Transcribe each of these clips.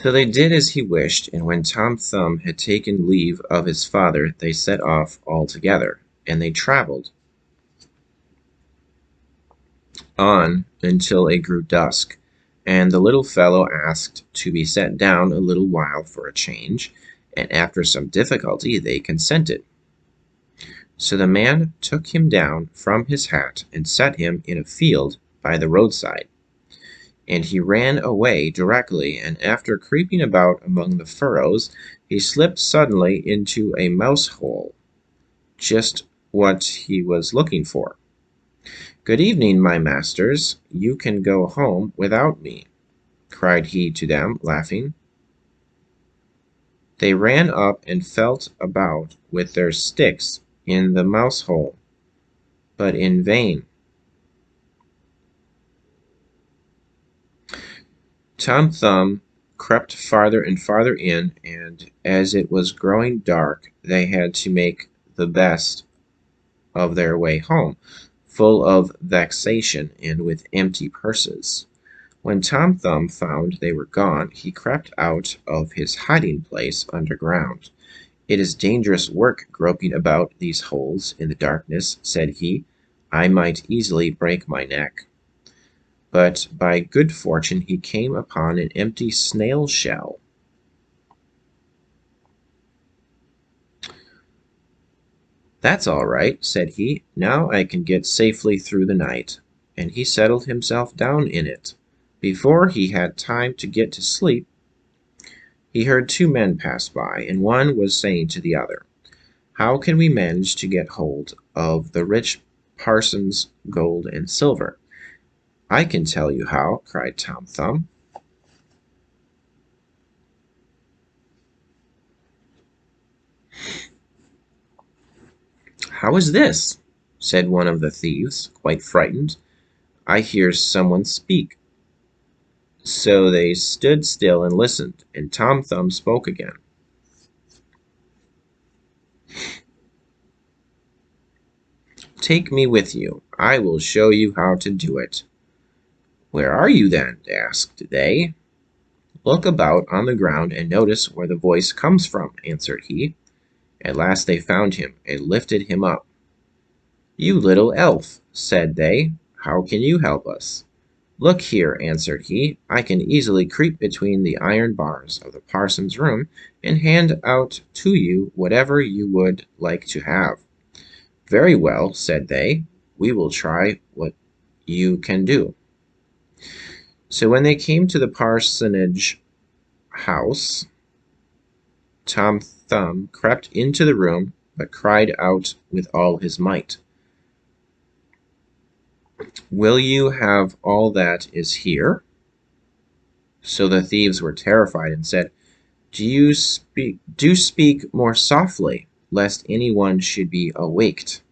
So they did as he wished, and when Tom Thumb had taken leave of his father, they set off all together, and they travelled on until it grew dusk, and the little fellow asked to be set down a little while for a change, and after some difficulty they consented. So the man took him down from his hat and set him in a field by the roadside. And he ran away directly, and after creeping about among the furrows, he slipped suddenly into a mouse hole, just what he was looking for. "Good evening, my masters. You can go home without me," cried he to them, laughing. They ran up and felt about with their sticks in the mouse hole, but in vain. Tom Thumb crept farther and farther in, and as it was growing dark, they had to make the best of their way home, full of vexation and with empty purses. When Tom Thumb found they were gone, he crept out of his hiding place underground. "It is dangerous work groping about these holes in the darkness," said he. "I might easily break my neck." But by good fortune he came upon an empty snail shell. "That's all right," said he. "Now I can get safely through the night." And he settled himself down in it. Before he had time to get to sleep, he heard two men pass by, and one was saying to the other, "How can we manage to get hold of the rich parson's gold and silver?" "I can tell you how," cried Tom Thumb. "How is this?" said one of the thieves, quite frightened. "I hear someone speak." So they stood still and listened, and Tom Thumb spoke again. "Take me with you. I will show you how to do it." "Where are you, then?" asked they. "Look about on the ground and notice where the voice comes from," answered he. At last they found him and lifted him up. "You little elf," said they, "how can you help us?" "Look here," answered he, "I can easily creep between the iron bars of the parson's room and hand out to you whatever you would like to have." "Very well," said they, "we will try what you can do." So when they came to the parsonage house, Tom Thumb crept into the room, but cried out with all his might, "Will you have all that is here?" So the thieves were terrified and said, Do speak more softly, lest anyone should be awaked."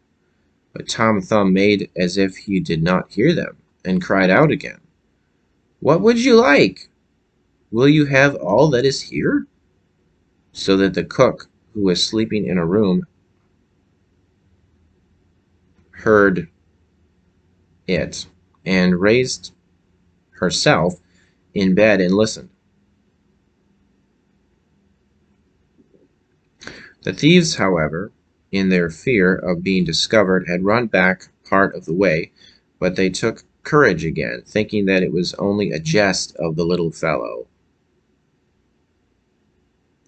But Tom Thumb made as if he did not hear them, and cried out again, "What would you like? Will you have all that is here?" So that the cook, who was sleeping in a room, heard it, and raised herself in bed and listened. The thieves, however, in their fear of being discovered, had run back part of the way, but they took courage again, thinking that it was only a jest of the little fellow.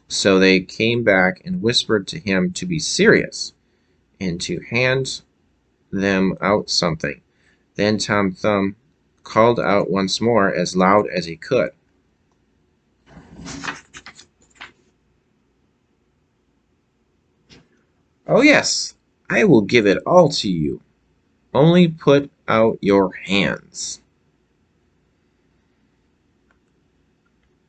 So they came back and whispered to him to be serious, and to hand them out something. Then Tom Thumb called out once more as loud as he could, "Oh yes, I will give it all to you. Only put out your hands."